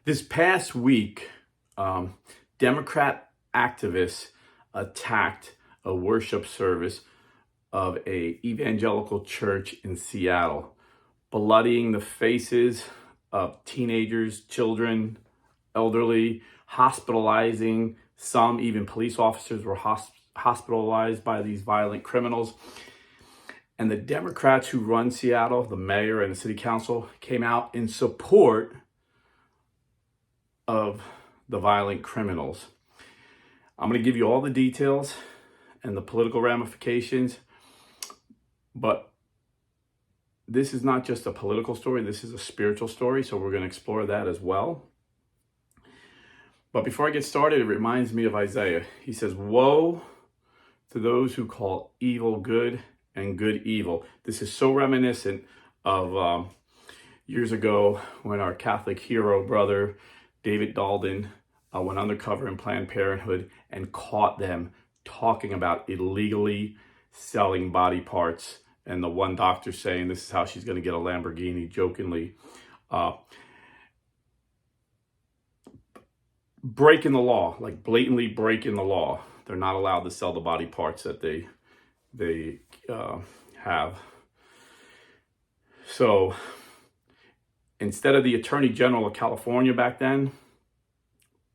This past week, Democrat activists attacked a worship service of a evangelical church in Seattle, bloodying the faces of teenagers, children, elderly, hospitalizing some. Even police officers were hospitalized by these violent criminals. And the Democrats who run Seattle, the mayor and the city council, came out in support of the violent criminals. I'm going to give you all the details and the political ramifications, but this is not just a political story, this is a spiritual story, so we're going to explore that as well. But before I get started, it reminds me of Isaiah. He says, "Woe to those who call evil good and good evil." This is so reminiscent of years ago when our Catholic hero brother, David Dalden, went undercover in Planned Parenthood and caught them talking about illegally selling body parts. And the one doctor saying this is how she's going to get a Lamborghini, jokingly. Breaking the law, like blatantly breaking the law. They're not allowed to sell the body parts that they have. So instead of the Attorney General of California back then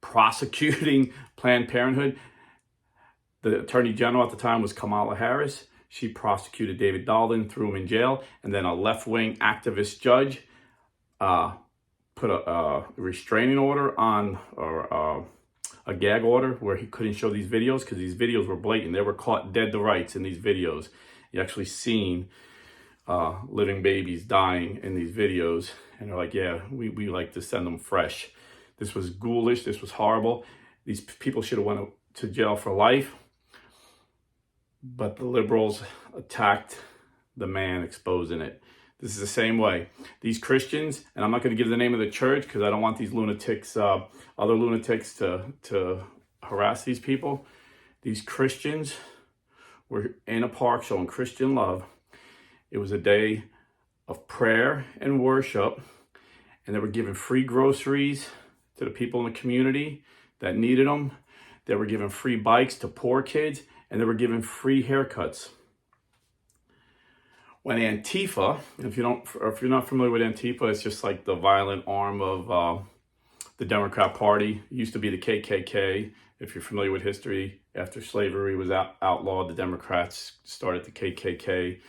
prosecuting Planned Parenthood, the Attorney General at the time was Kamala Harris. She prosecuted David Dalden, threw him in jail, and then a left-wing activist judge put a restraining order on, or a gag order where he couldn't show these videos because these videos were blatant. They were caught dead to rights in these videos. You actually seen living babies dying in these videos, and they're like, yeah, we like to send them fresh. This was ghoulish. This was horrible. These people should have went to jail for life, but the liberals attacked the man exposing it. This is the same way. These Christians, and I'm not going to give the name of the church because I don't want these lunatics, other lunatics to harass these people. These Christians were in a park showing Christian love. It was a day of prayer and worship, and they were giving free groceries to the people in the community that needed them. They were giving free bikes to poor kids, and they were giving free haircuts. When Antifa, if you're not familiar with Antifa, it's just like the violent arm of the Democrat Party. It used to be the KKK. If you're familiar with history, after slavery was outlawed, the Democrats started the KKK.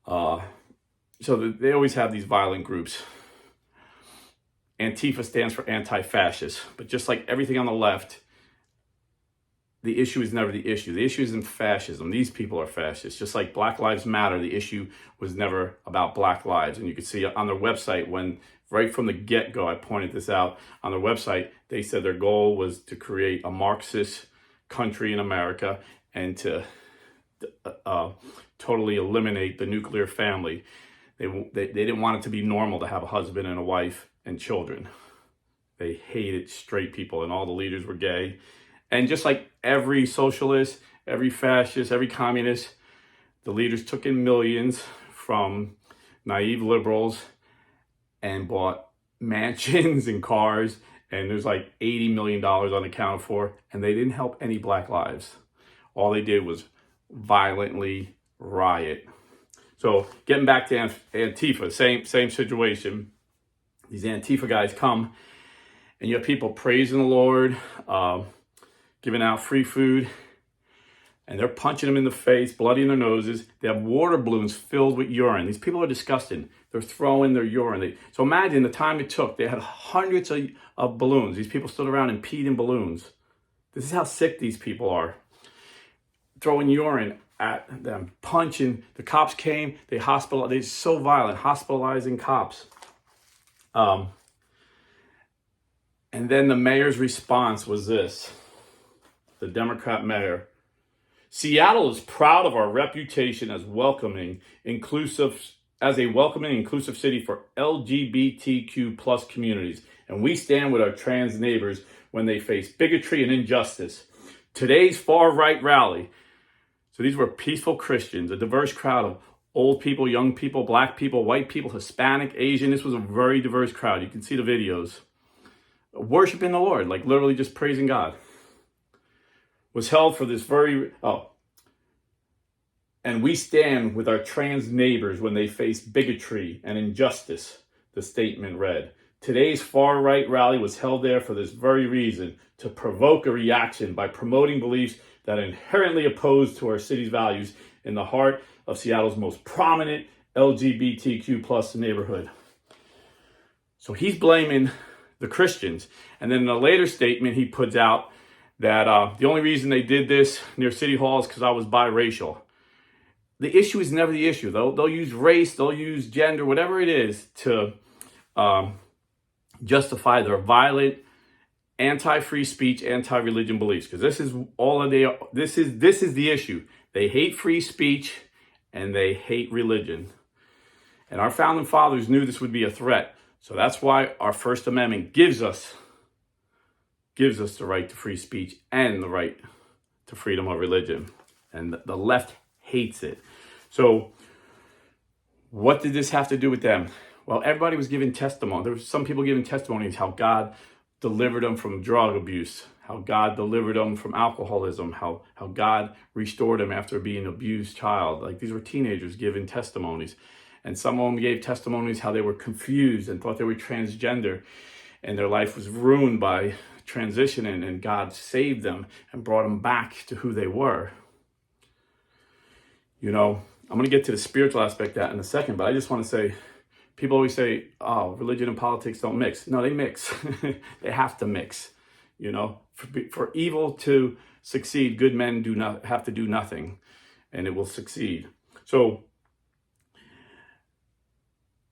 So they always have these violent groups. Antifa stands for anti-fascist, but just like everything on the left, the issue is never the issue. The issue isn't fascism. These people are fascists. Just like Black Lives Matter, the issue was never about Black lives. And you can see on their website, when right from the get-go, I pointed this out, on their website, they said their goal was to create a Marxist country in America and to totally eliminate the nuclear family. They didn't want it to be normal to have a husband and a wife and children. They hated straight people, and all the leaders were gay. And just like every socialist, every fascist, every communist, the leaders took in millions from naive liberals and bought mansions and cars, and there's like $80 million unaccounted for, and they didn't help any Black lives. All they did was violently riot. So getting back to Antifa, same situation. These Antifa guys come, and you have people praising the Lord, giving out free food, and they're punching them in the face, bloody in their noses. They have water balloons filled with urine. These people are disgusting. They're throwing their urine. So imagine the time it took. They had hundreds of balloons. These people stood around and peed in balloons. This is how sick these people are. Throwing urine at them, punching. The cops came. They're so violent, hospitalizing cops. And then the mayor's response was this. The Democrat mayor: "Seattle is proud of our reputation as a welcoming, inclusive city for LGBTQ plus communities, and we stand with our trans neighbors when they face bigotry and injustice. Today's far-right rally." So these were peaceful Christians, a diverse crowd of old people, young people, Black people, white people, Hispanic, Asian. This was a very diverse crowd. You can see the videos. worshiping the Lord, like literally just praising God, was held for this and we stand with our trans neighbors when they face bigotry and injustice, the statement read. Today's far-right rally was held there for this very reason, to provoke a reaction by promoting beliefs that are inherently opposed to our city's values in the heart of Seattle's most prominent LGBTQ plus neighborhood. So he's blaming the Christians. And then in a later statement, he puts out that the only reason they did this near City Hall is because I was biracial. The issue is never the issue. They'll use race, they'll use gender, whatever it is, to justify their violent, anti-free speech, anti-religion beliefs. Because this is all of this is the issue. They hate free speech and they hate religion. And our founding fathers knew this would be a threat. So that's why our First Amendment gives us the right to free speech and the right to freedom of religion. And the left hates it. So what did this have to do with them? Well, everybody was giving testimony. There were some people giving testimonies how God delivered them from drug abuse, how God delivered them from alcoholism, how God restored them after being an abused child. Like, these were teenagers giving testimonies. And some of them gave testimonies how they were confused and thought they were transgender and their life was ruined by transitioning, and God saved them and brought them back to who they were. You know, I'm going to get to the spiritual aspect of that in a second, but I just want to say, people always say, oh, religion and politics don't mix. No, they mix. They have to mix. You know, for evil to succeed, good men have to do nothing, and it will succeed. So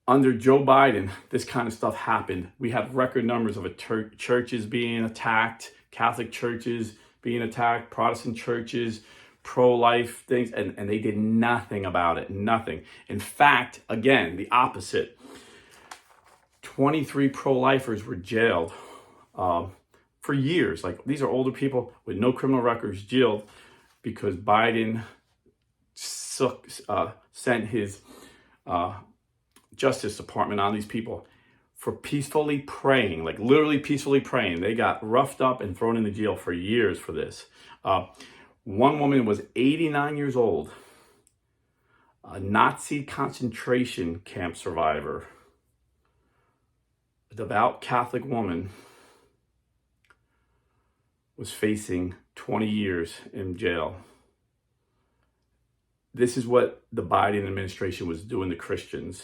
under Joe Biden, this kind of stuff happened. We had record numbers of churches being attacked, Catholic churches being attacked, Protestant churches, pro-life things, and they did nothing about it, nothing. In fact, again, the opposite. 23 pro-lifers were jailed for years. Like, these are older people with no criminal records, jailed because Biden sent his Justice Department on these people for peacefully praying, like literally peacefully praying. They got roughed up and thrown into jail for years for this. One woman was 89 years old, a Nazi concentration camp survivor, a devout Catholic woman, was facing 20 years in jail. This is what the Biden administration was doing to Christians.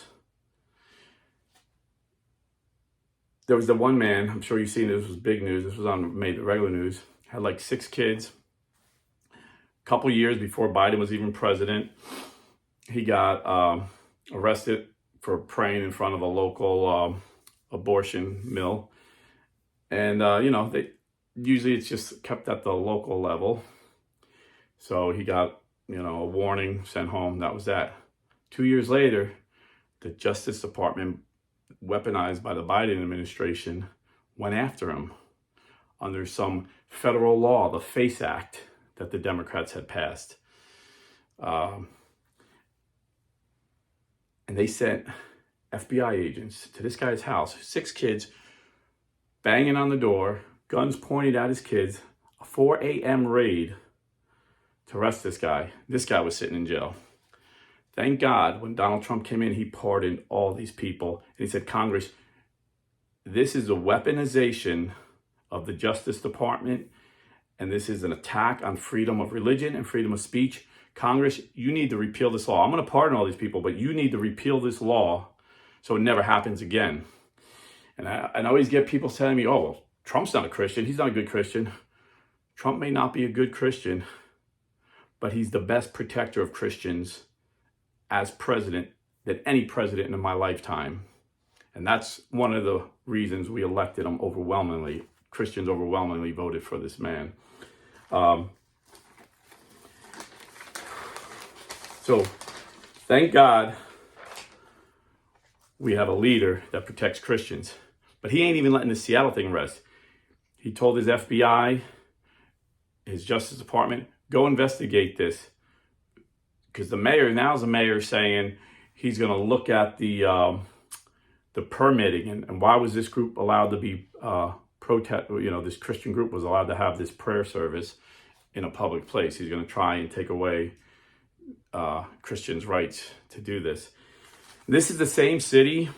There was the one man, I'm sure you've seen this, was big news. This was made the regular news. Had like 6 kids. A couple years before Biden was even president, he got arrested for praying in front of a local abortion mill. And, usually it's just kept at the local level. So he got, a warning, sent home. That was that. 2 years later, the Justice Department, weaponized by the Biden administration, went after him under some federal law, the FACE Act, that the Democrats had passed. And they sent FBI agents to this guy's house, 6 kids, banging on the door, guns pointed at his kids, a 4 a.m. raid to arrest this guy. This guy was sitting in jail. Thank God, when Donald Trump came in, he pardoned all these people. And he said, Congress, this is a weaponization of the Justice Department, and this is an attack on freedom of religion and freedom of speech. Congress, you need to repeal this law. I'm going to pardon all these people, but you need to repeal this law so it never happens again. And I always get people telling me, oh, well, Trump's not a Christian. He's not a good Christian. Trump may not be a good Christian, but he's the best protector of Christians as president than any president in my lifetime. And that's one of the reasons we elected him overwhelmingly. Christians overwhelmingly voted for this man. So thank God we have a leader that protects Christians. But he ain't even letting the Seattle thing rest. He told his FBI, his Justice Department, go investigate this. Because the mayor saying he's going to look at the permitting and why was this group allowed to be protest, this Christian group was allowed to have this prayer service in a public place. He's going to try and take away Christians' rights to do this. This is the same city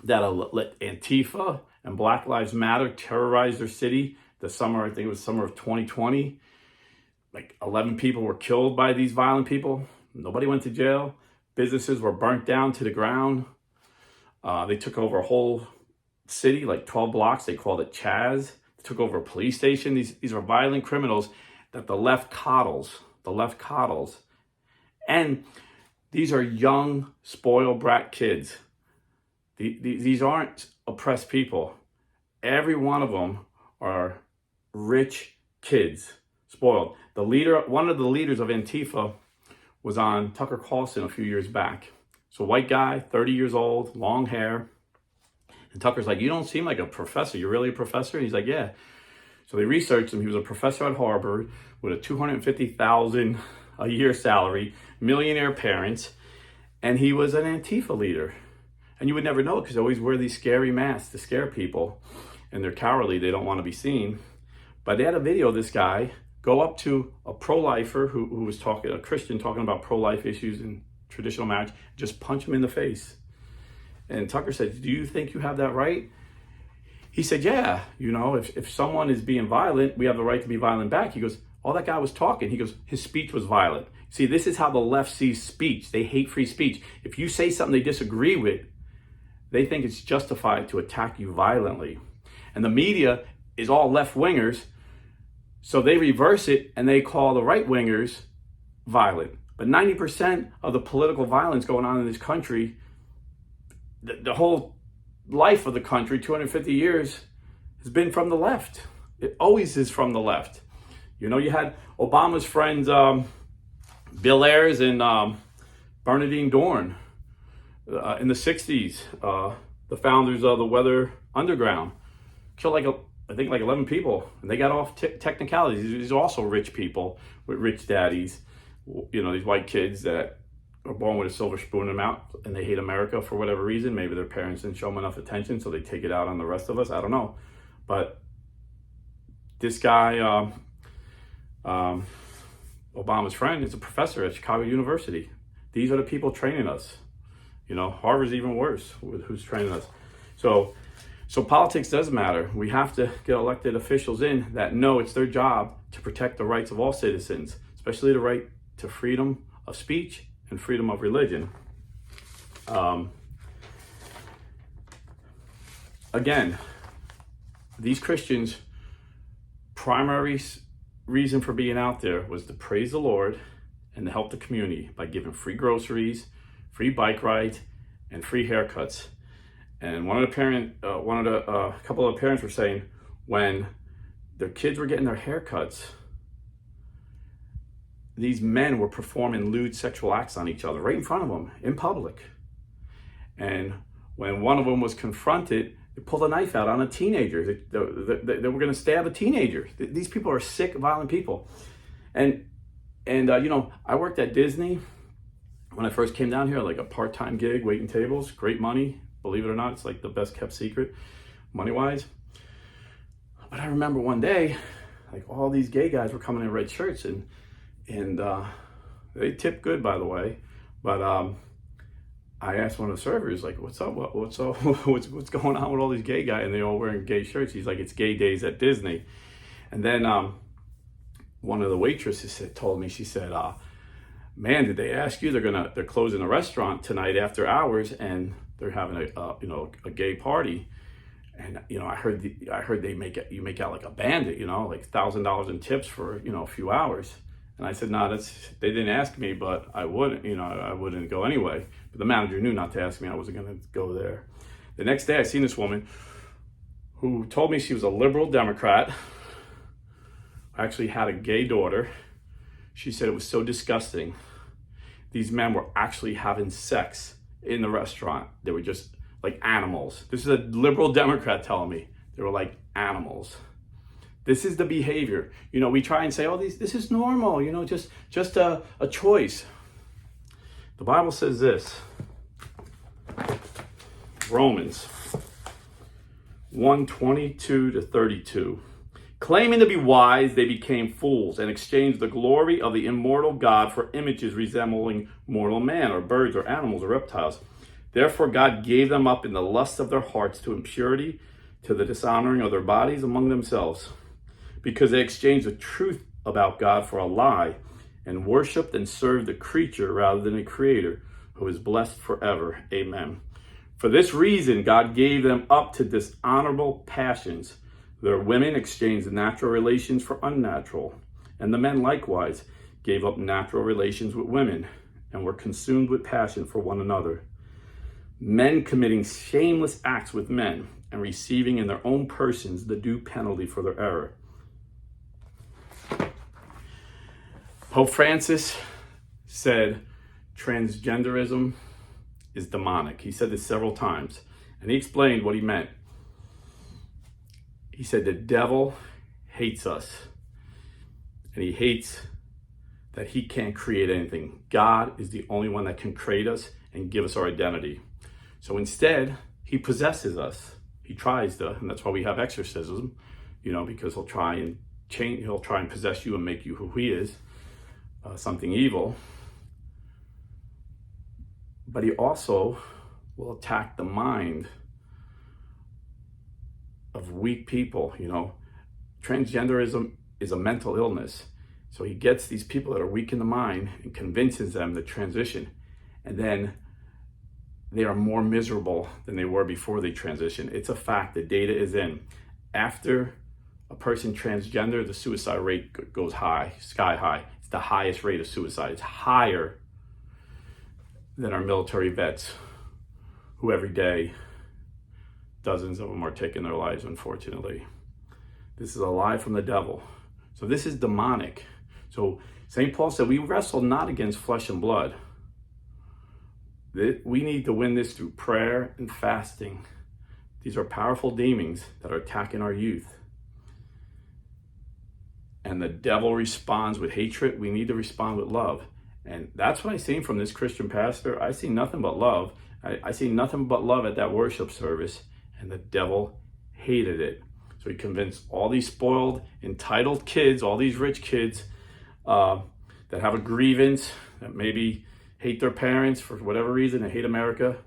that let Antifa and Black Lives Matter terrorize their city the summer, I think it was summer of 2020. Like 11 people were killed by these violent people. Nobody went to jail. Businesses were burnt down to the ground. They took over a whole city, like 12 blocks. They called it Chaz. They took over a police station. These are violent criminals that the left coddles. The left coddles. And these are young, spoiled brat kids. These aren't oppressed people. Every one of them are rich kids, spoiled. One of the leaders of Antifa was on Tucker Carlson a few years back. So white guy, 30 years old, long hair. And Tucker's like, you don't seem like a professor. You're really a professor? And he's like, yeah. So they researched him. He was a professor at Harvard with a $250,000 a year salary, millionaire parents, and he was an Antifa leader. And you would never know it because they always wear these scary masks to scare people. And they're cowardly. They don't want to be seen. But they had a video of this guy go up to a pro-lifer who was talking, a Christian talking about pro-life issues and traditional marriage, just punch him in the face. And Tucker said, do you think you have that right? He said, yeah, if someone is being violent, we have the right to be violent back. He goes, all that guy was talking. He goes, his speech was violent. See, this is how the left sees speech. They hate free speech. If you say something they disagree with, they think it's justified to attack you violently. And the media is all left-wingers, so they reverse it and they call the right-wingers violent. But 90% of the political violence going on in this country, the whole life of the country, 250 years, has been from the left. It always is from the left. You had Obama's friends, Bill Ayers and Bernardine Dorn in the 60s, the founders of the Weather Underground, killed I think 11 people, and they got off technicalities. These are also rich people with rich daddies, these white kids that are born with a silver spoon in their mouth, and they hate America for whatever reason. Maybe their parents didn't show them enough attention, so they take it out on the rest of us. I don't know. But this guy, Obama's friend, is a professor at Chicago University. These are the people training us. Harvard's even worse with who's training us. So politics does matter. We have to get elected officials in that know it's their job to protect the rights of all citizens, especially the right to freedom of speech and freedom of religion. Again, these Christians' primary reason for being out there was to praise the Lord and to help the community by giving free groceries, free bike rides, and free haircuts. And a couple of parents were saying when their kids were getting their haircuts, these men were performing lewd sexual acts on each other right in front of them in public. And when one of them was confronted, they pulled a knife out on a teenager. They were going to stab a teenager. These people are sick, violent people. And I worked at Disney when I first came down here, like a part-time gig, waiting tables, great money. Believe it or not, it's like the best kept secret, money-wise. But I remember one day, like all these gay guys were coming in red shirts, and they tip good, by the way. But I asked one of the servers, like, "What's up? What's going on with all these gay guys?" And they're all wearing gay shirts. He's like, "It's gay days at Disney." And then one of the waitresses told me, she said, "Man, did they ask you? They're closing a restaurant tonight after hours, and they're having a gay party." And I heard you make out like a bandit, like $1,000 in tips for a few hours. And I said, "No, they didn't ask me, but I wouldn't, I wouldn't go anyway." But the manager knew not to ask me. I wasn't going to go there. The next day, I seen this woman who told me she was a liberal Democrat, actually had a gay daughter. She said it was so disgusting. These men were actually having sex in the restaurant. They were just like animals. This is a liberal Democrat telling me they were like animals. This is the behavior. We try and say, "Oh, this is normal. Just a choice." The Bible says this. Romans 1:22-32. Claiming to be wise, they became fools and exchanged the glory of the immortal God for images resembling mortal man, or birds, or animals, or reptiles. Therefore God gave them up in the lust of their hearts to impurity, to the dishonoring of their bodies among themselves, because they exchanged the truth about God for a lie, and worshipped and served the creature rather than the Creator, who is blessed forever. Amen. For this reason, God gave them up to dishonorable passions. Their women exchanged natural relations for unnatural, and the men likewise gave up natural relations with women, and were consumed with passion for one another. Men committing shameless acts with men, and receiving in their own persons the due penalty for their error. Pope Francis said transgenderism is demonic. He said this several times, and he explained what he meant. He said the devil hates us, and he hates that he can't create anything. God is the only one that can create us and give us our identity. So instead, he possesses us. He tries to, and that's why we have exorcism, because he'll try and possess you and make you who he is, something evil. But he also will attack the mind of weak people. Transgenderism is a mental illness. So he gets these people that are weak in the mind and convinces them to transition. And then they are more miserable than they were before they transition. It's a fact. The data is in. After a person transgender, the suicide rate goes high, sky high. It's the highest rate of suicide. It's higher than our military vets, who every day, dozens of them are taking their lives, unfortunately. This is a lie from the devil. So this is demonic. So St. Paul said, we wrestle not against flesh and blood. We need to win this through prayer and fasting. These are powerful demons that are attacking our youth. And the devil responds with hatred. We need to respond with love. And that's what I see from this Christian pastor. I see nothing but love. I see nothing but love at that worship service. And the devil hated it. So he convinced all these spoiled, entitled kids, all these rich kids that have a grievance, that maybe hate their parents for whatever reason, and hate America,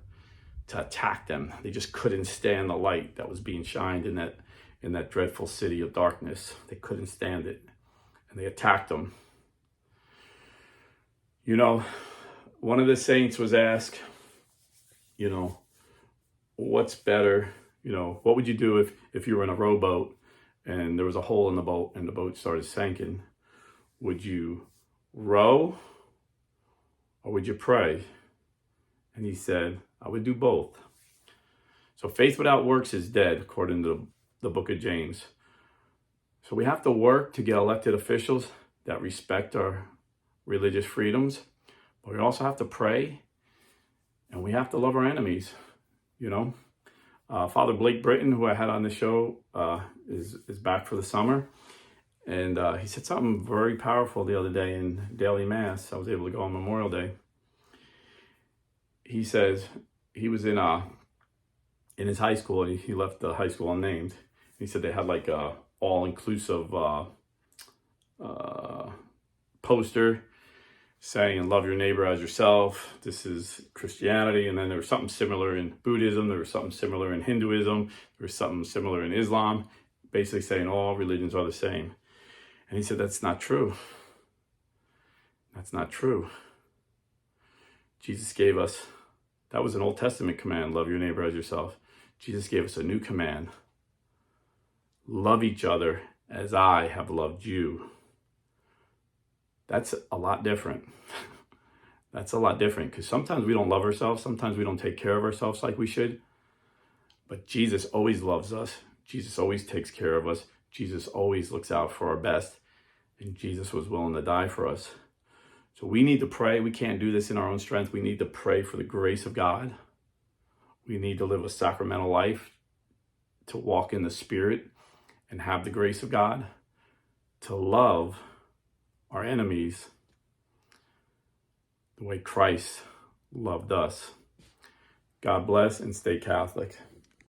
to attack them. They just couldn't stand the light that was being shined in that dreadful city of darkness. They couldn't stand it. And they attacked them. One of the saints was asked, what's better? What would you do if you were in a rowboat and there was a hole in the boat and the boat started sinking? Would you row or would you pray? And he said, I would do both. So faith without works is dead, according to the book of James. So we have to work to get elected officials that respect our religious freedoms, but we also have to pray, and we have to love our enemies. Father Blake Britton, who I had on the show, is back for the summer, and he said something very powerful the other day in daily mass. I was able to go on Memorial Day. He says he was in his high school, and he left the high school unnamed. He said they had like a all-inclusive poster saying, love your neighbor as yourself. This is Christianity. And then there was something similar in Buddhism. There was something similar in Hinduism. There was something similar in Islam, basically saying all religions are the same. And he said, that's not true. That's not true. Jesus gave us, that was an Old Testament command, love your neighbor as yourself. Jesus gave us a new command. Love each other as I have loved you. That's a lot different. That's a lot different, because sometimes we don't love ourselves. Sometimes we don't take care of ourselves like we should. But Jesus always loves us. Jesus always takes care of us. Jesus always looks out for our best. And Jesus was willing to die for us. So we need to pray. We can't do this in our own strength. We need to pray for the grace of God. We need to live a sacramental life, to walk in the Spirit and have the grace of God, to love our enemies the way Christ loved us. God bless and stay Catholic.